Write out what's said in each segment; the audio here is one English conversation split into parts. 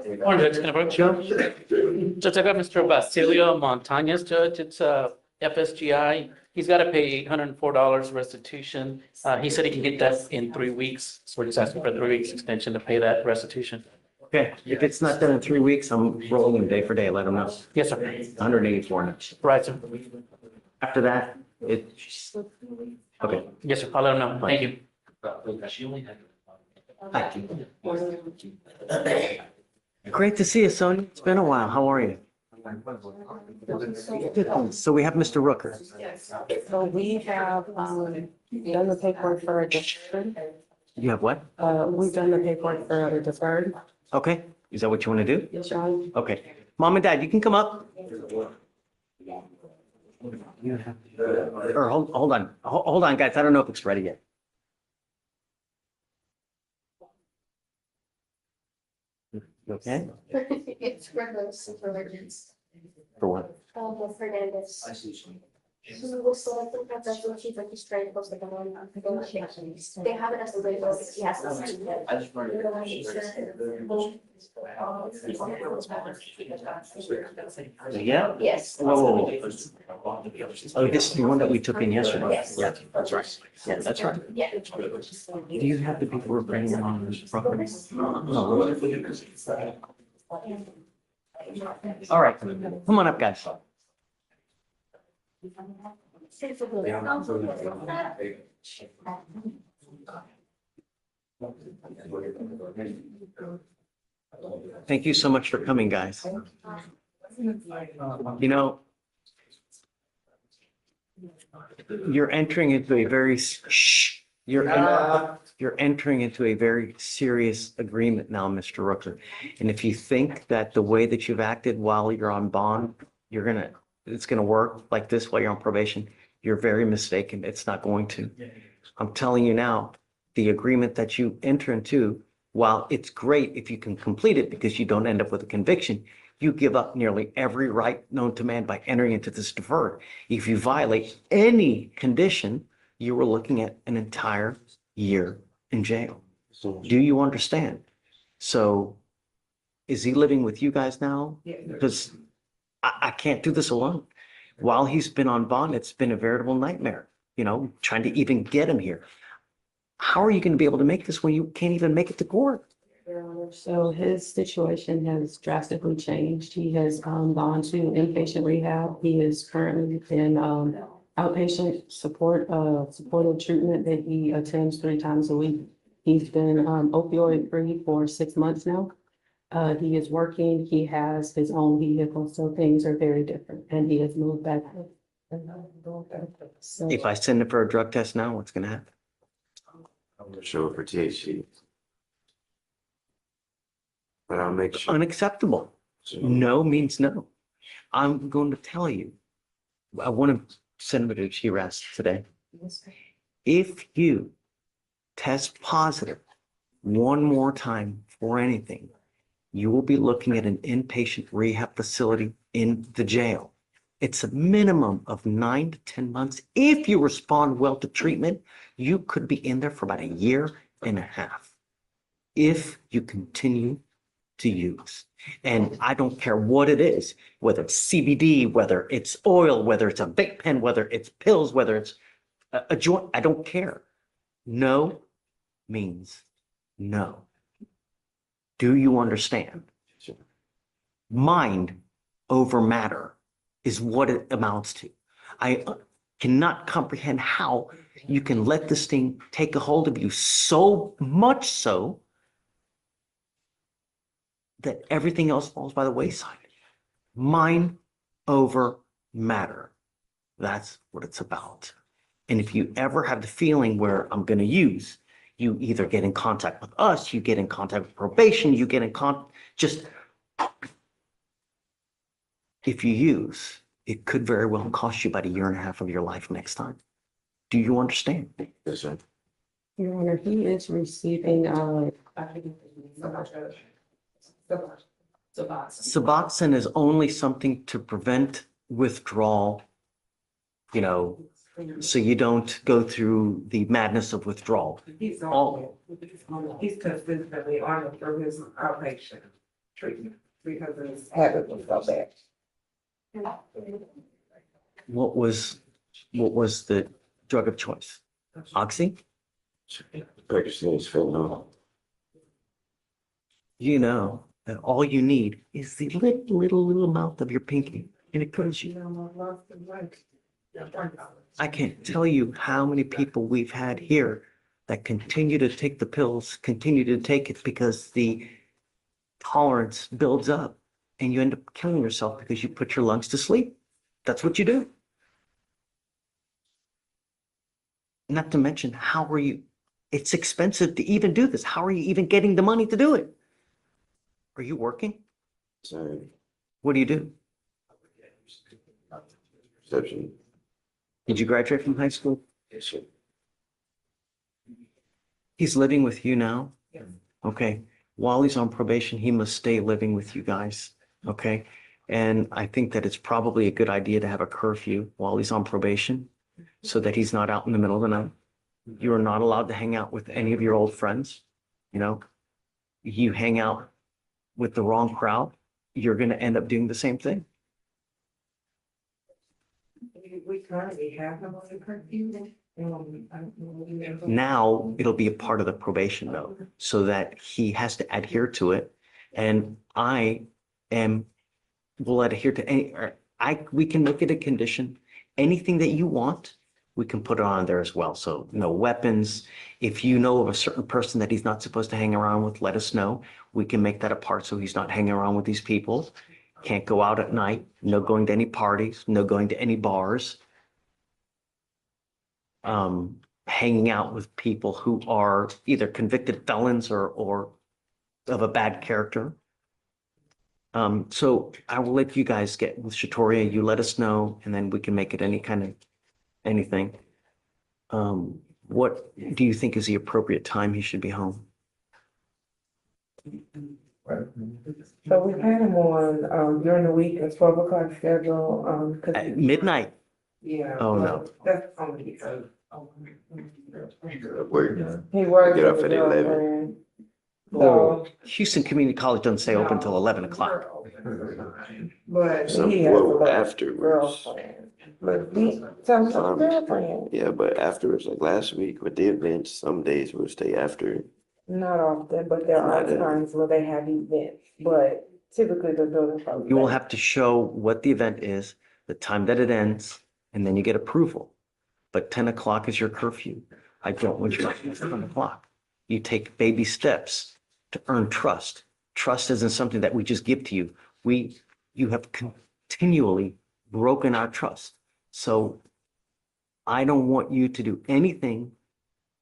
Morning, Judge. Can I approach you? Judge, I got Mr. Basilio Montañez, Judge. It's FSGI. He's got to pay $804 restitution. He said he can get that in 3 weeks. So we're just asking for a 3 weeks extension to pay that restitution. Okay, if it's not done in 3 weeks, I'm rolling day for day, let them know. Yes, sir. 184 now. Right, sir. After that, okay. Yes, sir. I'll let him know. Thank you. Great to see you, Sonia. It's been a while. How are you? Good. So we have Mr. Rucker. So we have done the paperwork for a deferred. You have what? We've done the paperwork for a deferred. Okay, is that what you want to do? Yes, John. Okay. Mom and Dad, you can come up. Or hold on. Hold on, guys. I don't know if it's ready yet. Okay, It's for those supervisions. for what? Fernandez. He was selected professional chief and he's trying to post the one. They have it as a label if he has. Yeah? Yes. Whoa. Oh, this is the one that we took in yesterday. Yes. Yeah, that's right. Yeah, that's right. Yeah. Do you have the people we're bringing on Rucker? No. All right, come on up, guys. Thank you so much for coming, guys. You know, you're entering into a very, you're entering into a very serious agreement now, Mr. Rucker. And if you think that the way that you've acted while you're on bond, it's gonna work like this while you're on probation, you're very mistaken. It's not going to. I'm telling you now, the agreement that you enter into, while it's great if you can complete it because you don't end up with a conviction, you give up nearly every right known to man by entering into this deferred. If you violate any condition, you were looking at an entire year in jail. Do you understand? So is he living with you guys now? Because I can't do this alone. While he's been on bond, it's been a veritable nightmare, trying to even get him here. How are you going to be able to make this when you can't even make it to court? So his situation has drastically changed. He has gone to inpatient rehab. He is currently in outpatient supportive treatment that he attends 3 times a week. He's been opioid free for 6 months now. He is working. He has his own vehicle, so things are very different, and he has moved back. So, If I send him for a drug test now, what's going to happen? Show for THC. But I'll make sure. Unacceptable. No means no. I'm going to tell you, I want to send him to Shiraz today. If you test positive one more time for anything, you will be looking at an inpatient rehab facility in the jail. It's a minimum of 9 to 10 months. If you respond well to treatment, you could be in there for about 1.5 years. If you continue to use. And I don't care what it is, whether it's CBD, whether it's oil, whether it's a vape pen, whether it's pills, whether it's a joint, I don't care. No means no. Do you understand? Mind over matter is what it amounts to. I cannot comprehend how you can let this thing take a hold of you so much so that everything else falls by the wayside. Mind over matter. That's what it's about. And if you ever have the feeling where I'm going to use, you either get in contact with us, you get in contact with probation, you get in just if you use, it could very well cost you about 1.5 years of your life next time. Do you understand? Yes, sir. Your Honor, he is receiving Suboxone is only something to prevent withdrawal, so you don't go through the madness of withdrawal. He's Oh. consistently on it for his outpatient. treatment because his habit was so bad. What was the drug of choice? Oxy? Percocet is fentanyl. You know that all you need is the little amount of your pinky, and it kills you. I can't tell you how many people we've had here that continue to take the pills, continue to take it because the tolerance builds up and you end up killing yourself because you put your lungs to sleep. That's what you do. Not to mention, how are you? It's expensive to even do this. How are you even getting the money to do it? Are you working? Sorry. What do you do? Reception. Did you graduate from high school? Yes, sir. He's living with you now? Yes. Okay. While he's on probation, he must stay living with you guys. Okay. And I think that it's probably a good idea to have a curfew while he's on probation so that he's not out in the middle of the night. You are not allowed to hang out with any of your old friends. You know, you hang out with the wrong crowd, you're going to end up doing the same thing. We currently have him on the curfew. Now it'll be a part of the probation though, so that he has to adhere to it. And will adhere to we can make it a condition. Anything that you want, we can put it on there as well. So no weapons. If you know of a certain person that he's not supposed to hang around with, let us know. We can make that a part so he's not hanging around with these people. Can't go out at night, no going to any parties, no going to any bars. Hanging out with people who are either convicted felons or of a bad character. So I will let you guys get with Shatoria. You let us know, and then we can make it any kind of anything. What do you think is the appropriate time he should be home? So we had him on, during the week, a 12 o'clock schedule, At midnight? yeah. Oh, well, no. That's only because. Work. He works. Get off with at a 11. girlfriend. Oh, Houston Community College doesn't stay open until 11 o'clock. But Some he has a well, little afterwards. girlfriend. But he, tell him some girlfriend. Yeah, but afterwards, like last week with the events, some days we'll stay after. Not often, but there are Not, times where they have events, but typically the building. You will have to show what the event is, the time that it ends, and then you get approval. But 10 o'clock is your curfew. I don't want you to leave at 10 o'clock. You take baby steps to earn trust. Trust isn't something that we just give to you. You have continually broken our trust. So I don't want you to do anything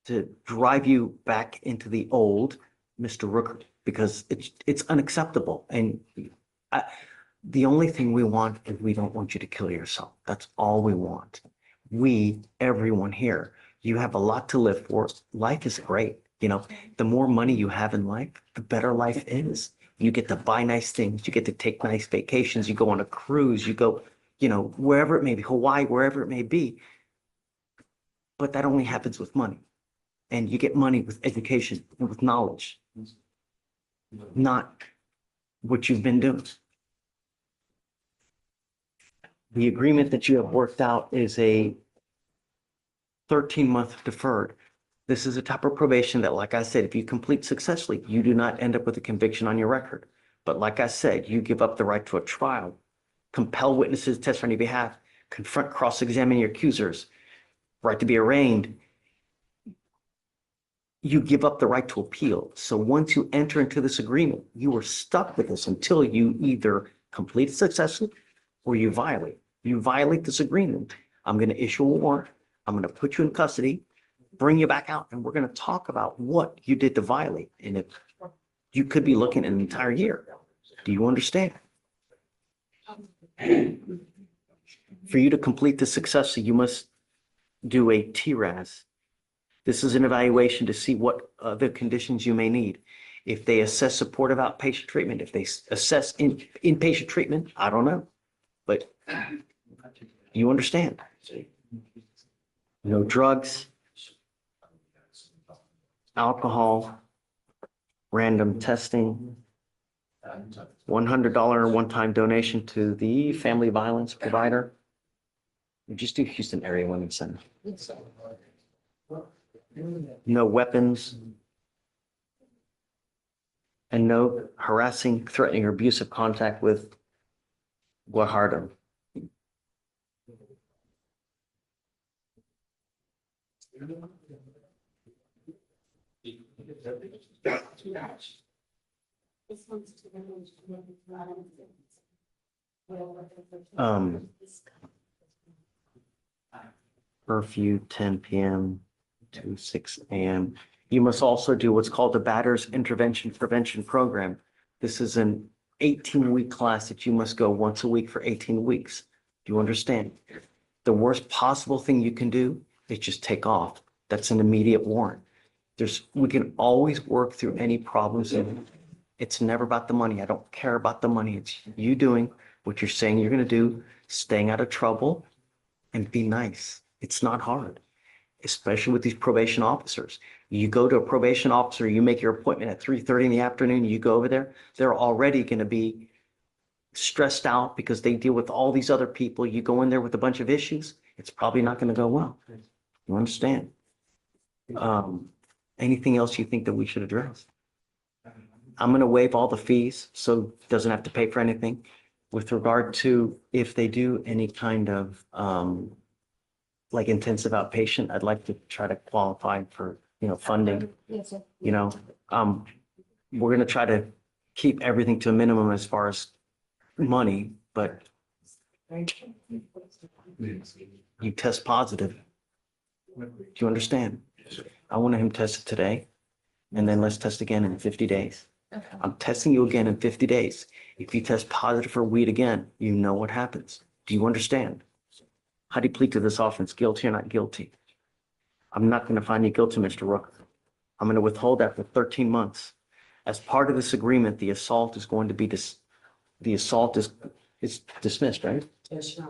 to drive you back into the old Mr. Rucker, because it's unacceptable. And the only thing we want is we don't want you to kill yourself. That's all we want. Everyone here, you have a lot to live for. Life is great. You know, the more money you have in life, the better life is. You get to buy nice things. You get to take nice vacations. You go on a cruise. You go, you know, wherever it may be, Hawaii, wherever it may be. But that only happens with money. And you get money with education and with knowledge, not what you've been doing. The agreement that you have worked out is a 13-month deferred. This is a type of probation that, like I said, if you complete successfully, you do not end up with a conviction on your record. But like I said, you give up the right to a trial, compel witnesses to testify on your behalf, confront, cross-examine your accusers, right to be arraigned. You give up the right to appeal. So once you enter into this agreement, you are stuck with this until you either complete it successfully or you violate. You violate this agreement, I'm going to issue a warrant. I'm going to put you in custody, bring you back out, and we're going to talk about what you did to violate. And if you could be looking at an entire year. Do you understand? For you to complete this successfully, you must do a TRAS. This is an evaluation to see what other conditions you may need. If they assess supportive outpatient treatment, if they assess inpatient treatment, I don't know. But you understand. No drugs, alcohol, random testing, $100 one-time donation to the family violence provider. We just do Houston Area Women's Center. No weapons. And no harassing, threatening, or abusive contact with Guajardo. Curfew 10 p.m. to 6 a.m. You must also do what's called the Batters Intervention Prevention Program. This is an 18-week class that you must go once a week for 18 weeks. Do you understand? The worst possible thing you can do is just take off. That's an immediate warrant. We can always work through any problems. And it's never about the money. I don't care about the money. It's you doing what you're saying you're going to do, staying out of trouble, and be nice. It's not hard, especially with these probation officers. You go to a probation officer, you make your appointment at 3:30 in the afternoon, you go over there, they're already going to be stressed out because they deal with all these other people. You go in there with a bunch of issues, it's probably not going to go well. You understand? Anything else you think that we should address? I'm going to waive all the fees, so it doesn't have to pay for anything. With regard to if they do any kind of like intensive outpatient, I'd like to try to qualify for, funding. Yes, sir. We're going to try to keep everything to a minimum as far as money, but you test positive. Do you understand? I want him tested today, and then let's test again in 50 days. Okay. I'm testing you again in 50 days. If you test positive for weed again, you know what happens. Do you understand? How do you plead to this offense? Guilty or not guilty? I'm not going to find you guilty, Mr. Rucker. I'm going to withhold that for 13 months. As part of this agreement, the assault is going to be the assault is dismissed, right? Yes.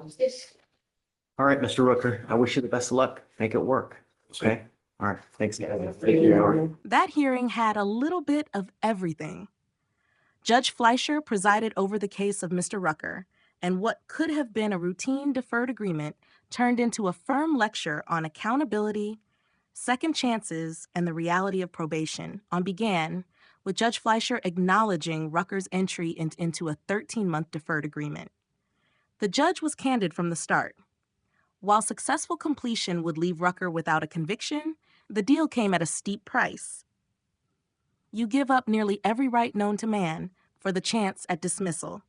All right, Mr. Rucker, I wish you the best of luck. Make it work. Okay? All right. Thanks, guys. Thank you. That hearing had a little bit of everything. Judge Fleischer presided over the case of Mr. Rucker, and what could have been a routine deferred agreement turned into a firm lecture on accountability, second chances, and the reality of probation began with Judge Fleischer acknowledging Rucker's entry into a 13-month deferred agreement. The judge was candid from the start. While successful completion would leave Rucker without a conviction, the deal came at a steep price. You give up nearly every right known to man for the chance at dismissal.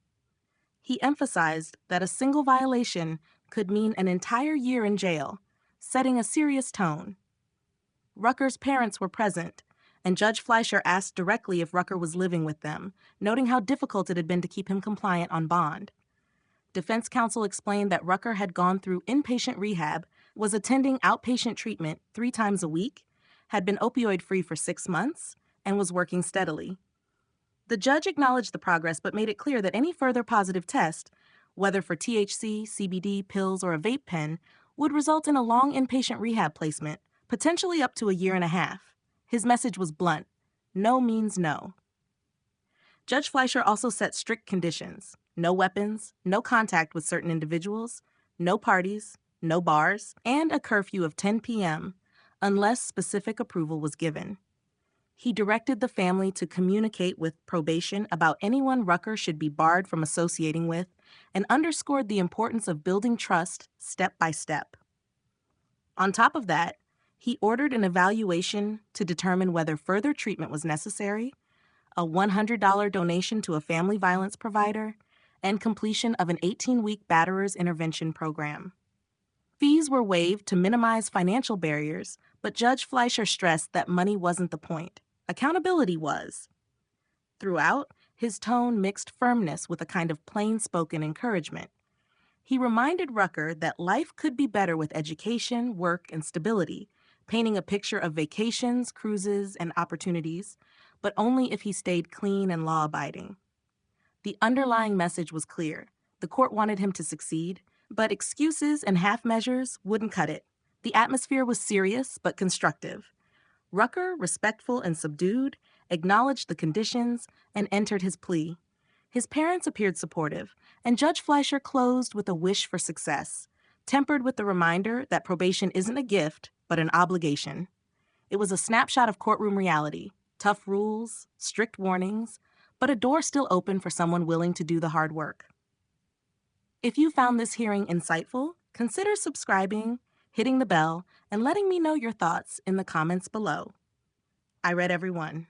He emphasized that a single violation could mean an entire year in jail, setting a serious tone. Rucker's parents were present, and Judge Fleischer asked directly if Rucker was living with them, noting how difficult it had been to keep him compliant on bond. Defense counsel explained that Rucker had gone through inpatient rehab, was attending outpatient treatment 3 times a week, had been opioid-free for 6 months, and was working steadily. The judge acknowledged the progress but made it clear that any further positive test, whether for THC, CBD, pills, or a vape pen, would result in a long inpatient rehab placement, potentially up to a year and a half. His message was blunt: no means no. Judge Fleischer also set strict conditions: no weapons, no contact with certain individuals, no parties, no bars, and a curfew of 10 p.m. unless specific approval was given. He directed the family to communicate with probation about anyone Rucker should be barred from associating with, and underscored the importance of building trust step by step. On top of that, he ordered an evaluation to determine whether further treatment was necessary, a $100 donation to a family violence provider, and completion of an 18-week batterers intervention program. Fees were waived to minimize financial barriers, but Judge Fleischer stressed that money wasn't the point. Accountability was. Throughout, his tone mixed firmness with a kind of plain-spoken encouragement. He reminded Rucker that life could be better with education, work, and stability, painting a picture of vacations, cruises, and opportunities, but only if he stayed clean and law-abiding. The underlying message was clear. The court wanted him to succeed, but excuses and half measures wouldn't cut it. The atmosphere was serious but constructive. Rucker, respectful and subdued, acknowledged the conditions and entered his plea, His parents appeared supportive, and Judge Fleischer closed with a wish for success, tempered with the reminder that probation isn't a gift, but an obligation. It was a snapshot of courtroom reality, tough rules, strict warnings, but a door still open for someone willing to do the hard work. If you found this hearing insightful, consider subscribing, hitting the bell, and letting me know your thoughts in the comments below. I read every one.